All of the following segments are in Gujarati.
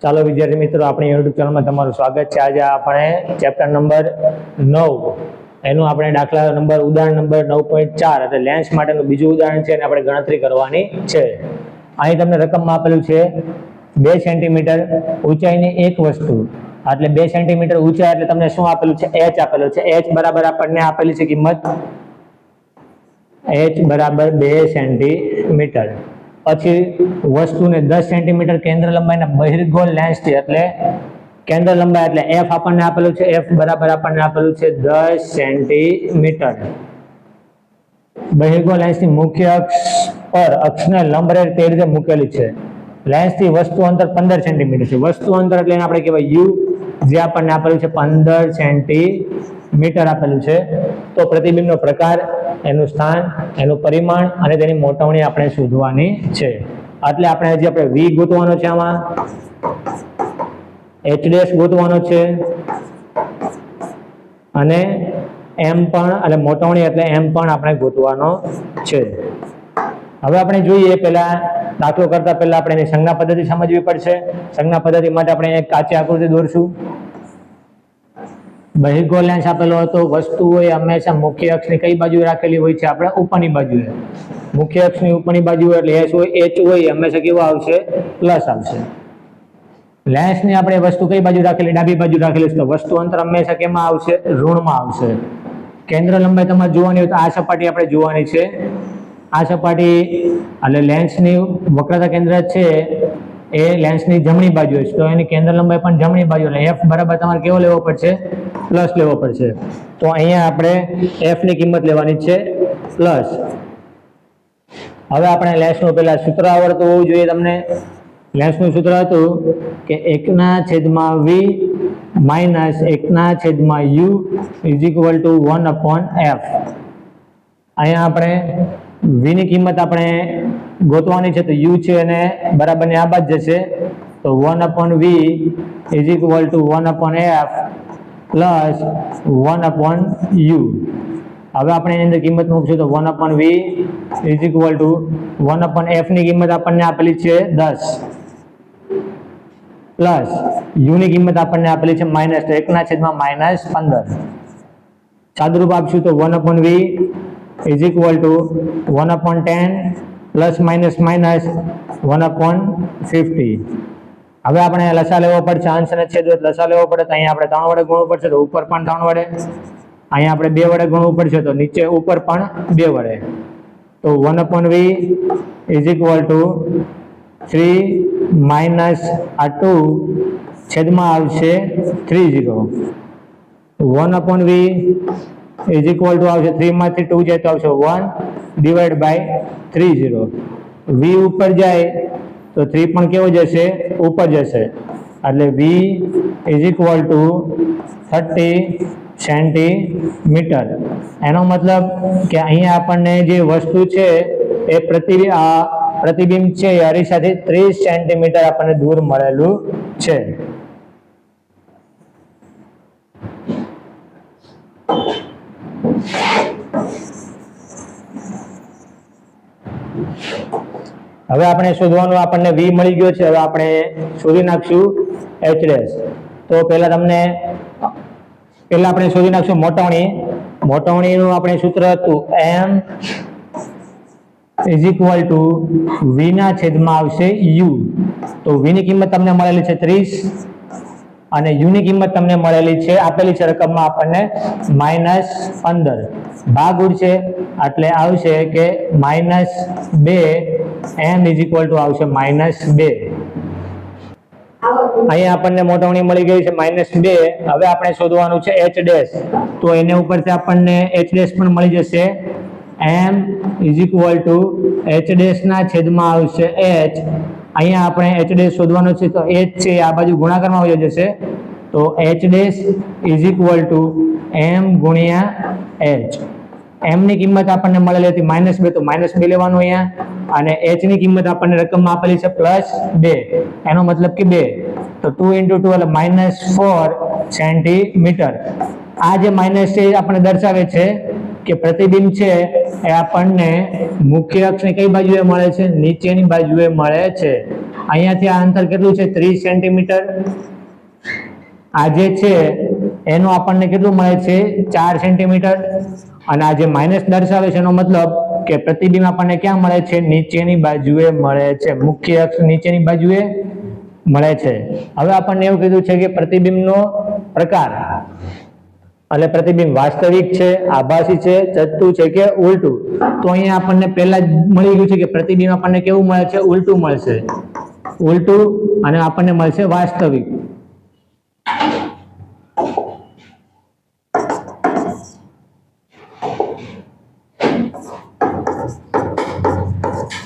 ચાલો વિદ્યાર્થી મિત્રો, આપણી યુટ્યુબ ચેનલમાં તમારું સ્વાગત છે। આજે આપણે ચેપ્ટર નંબર 9 એનું આપણે દાખલા નંબર ઉદાહરણ નંબર 9.4 એટલે લેન્સ માટેનું બીજું ઉદાહરણ છે અને આપણે ગણતરી કરવાની છે। અહીં તમને રકમમાં આપેલું છે 2 સેન્ટીમીટર ઊંચાઈની એક વસ્તુ, એટલે 2 સેન્ટીમીટર ઊંચાઈ એટલે તમને શું આપેલું છે? h આપેલું છે। h બરાબર આપણને આપેલી છે કિંમત h બરાબર 2 સેન્ટીમીટર। પછી વસ્તુને 10 સેન્ટીમીટર કેન્દ્ર લંબાઈના બહિર્ગોળ લેન્સથી એટલે કેન્દ્ર લંબાઈ એટલે f આપણને આપેલું છે, f બરાબર આપણને આપેલું છે 10 સેન્ટીમીટર। બહિર્ગોળ લેન્સની મુખ્ય અક્ષ પર અક્ષને લંબરેખ તે રીતે મૂકેલી છે। લેન્સથી વસ્તુ અંતર 15 સેન્ટીમીટર છે। વસ્તુ અંતર એટલે આપણે કહેવાય u, જે આપણને આપેલું છે 15 સેન્ટીમીટર આપેલું છે। તો પ્રતિબિંબનો પ્રકાર, એનું સ્થાન, એનું પરિમાણ અને તેની મોટવણી આપણે શોધવાની છે। એટલે આપણે હજી આપણે v ગોતવાનો છે, આમાં h' ગોતવાનો છે અને m પણ એટલે મોટવણી એટલે m પણ આપણે ગોતવાનો છે। હવે આપણે જોઈએ પહેલા દાખલો કરતા પહેલા આપણે એની સંજ્ઞા પદ્ધતિ સમજવી પડશે। સંજ્ઞા પદ્ધતિ માટે આપણે એક કાચી આકૃતિ દોરશું। બહિર્ગોળ લેન્સ આપેલો હતો, વસ્તુ હોય હંમેશા મુખ્ય અક્ષની કઈ બાજુ રાખેલી હોય છે? આપણે ઉપરની બાજુએ। મુખ્ય અક્ષની ઉપરની બાજુ એટલે h હોય હંમેશા કેવો આવશે? પ્લસ આવશે। લેન્સની આપણે વસ્તુ કઈ બાજુ રાખેલી? ડાબી બાજુ રાખેલી છે, તો વસ્તુ અંતર હંમેશા કેમાં આવશે? ઋણમાં આવશે। કેન્દ્ર લંબાઈ તમારે જોવાની હોય તો આ સપાટી આપણે જોવાની છે। આ સપાટી એટલે લેન્સની વક્રતા કેન્દ્ર છે એ લેન્સની જમણી બાજુ છે, તો એની કેન્દ્ર લંબાઈ પણ જમણી બાજુ એટલે f બરાબર તમારે કેવો લેવો પડશે? પ્લસ લેવો પડશે। તો અહીંયા આપણે f ની કિંમત લેવાની છે પ્લસ। હવે આપણે લેન્સનું પહેલા સૂત્ર આવડતું હોવું જોઈએ તમને। લેન્સનું સૂત્ર હતું કે 1/v minus 1/u is equal to 1/f। અહીંયા આપણે v ની કિંમત આપણે ગોતવાની છે, તો u છે અને બરાબરની આ બાદ જશે, તો 1/v is equal to 1/f plus 1/u। હવે આપણે એની અંદર કિંમત મૂકશું તો 1/v is equal to 1/f ની કિંમત આપણને આપેલી છે 10 પ્લસ u ની કિંમત આપણને આપેલી છે માઇનસ, તો 1/-15। સાદુરૂપ આપશું તો 1/v is equal to 1/10 plus minus minus 1/50। હવે આપણે લસા લેવો પડશે, અંશ અને છેદ લસા લેવો પડે, તો અહીંયા આપણે 3 વડે ગુણવું પડશે, તો ઉપર પણ 3 વડે, અહીંયા આપણે 2 વડે ગુણવું પડશે, તો નીચે ઉપર પણ 2 વડે, તો 1/v is equal to 3 minus આ 2 છેદમાં આવશે 30। 1/v ઇઝ ઇક્વલ ટુ આવશે 3 માંથી 2 જાય તો આવશે 1 ડિવાઈડ બાય 30। v ઉપર જાય તો 3 પણ કેવો જશે? ઉપર જશે, એટલે v is equal to 30 centimetre. એનો મતલબ કે અહીંયા આપણને જે વસ્તુ છે એ પ્રતિબિંબ છે એ અરીસાથી 30 સેન્ટીમીટર આપણને દૂર મળેલું છે। હવે આપણે શોધવાનું, આપણને v મળી ગયો છે, હવે આપણે શોધી નાખશું h'। તો પહેલા આપણે શોધી નાખશું મોટવણી। મોટવણીનું આપણે સૂત્ર હતું m is equal to v ના છેદમાં આવશે u। તો v ની કિંમત તમને મળેલી છે 30 અને u ની કિંમત તમને મળેલી છે, આપેલી છે રકમમાં આપણને -15। ભાગ ઉડશે એટલે આવશે કે -2 m ઇઝ ઇક્વલ ટુ આવશે -2। અહીંયા આપણને મોટવણી મળી ગઈ છે -2। હવે આપણે શોધવાનું છે h', તો એને ઉપરથી આપણને h' પણ મળી જશે। m is equal to h' ના છેદમાં આવશે h। અહીંયા આપણે h' શોધવાનું છે, તો h છે આ બાજુ ગુણાકારમાં આવી જશે, તો h' is equal to m ગુણ્યા h। m ની કિંમત આપણને મળેલી હતી -2, તો -2 લેવાનું અહીંયા, અને h ની કિંમત આપણને રકમમાં આપેલી છે +2, એનો મતલબ કે 2, તો 2 × 2 એટલે -4 સેન્ટીમીટર। આ જે માઇનસ છે એ આપણને દર્શાવે છે કે પ્રતિબિંબ છે એ આપણને મુખ્ય અક્ષની કઈ બાજુએ મળે છે? નીચેની બાજુએ મળે છે। અહીંયાથી આ અંતર કેટલું છે 30 સેન્ટીમીટર. આ જે છે એનું આપણને કેટલું મળે છે 4 સેન્ટીમીટર. અને આ જે માઇનસ દર્શાવે છે એનો મતલબ કે પ્રતિબિંબ આપણને ક્યાં મળે છે નીચેની બાજુએ મળે છે, મુખ્ય અક્ષ નીચેની બાજુએ મળે છે. હવે આપણને એવું કીધું છે કે પ્રતિબિંબનો પ્રકાર, એટલે પ્રતિબિંબ વાસ્તવિક છે, આભાસી છે, ચત્તુ છે કે ઉલટું. તો અહીંયા આપણને પહેલા જ મળી ગયું છે કે પ્રતિબિંબ આપણને કેવું મળે છે ઉલટું મળશે, ઉલટું, અને આપણને મળશે વાસ્તવિક.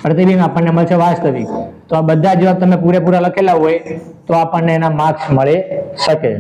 પ્રતિબિંબ આપણને મળશે વાસ્તવિક. તો આ બધા જવાબ તમે પૂરેપૂરા લખેલા હોય તો આપણને એના માર્ક્સ મળી શકે.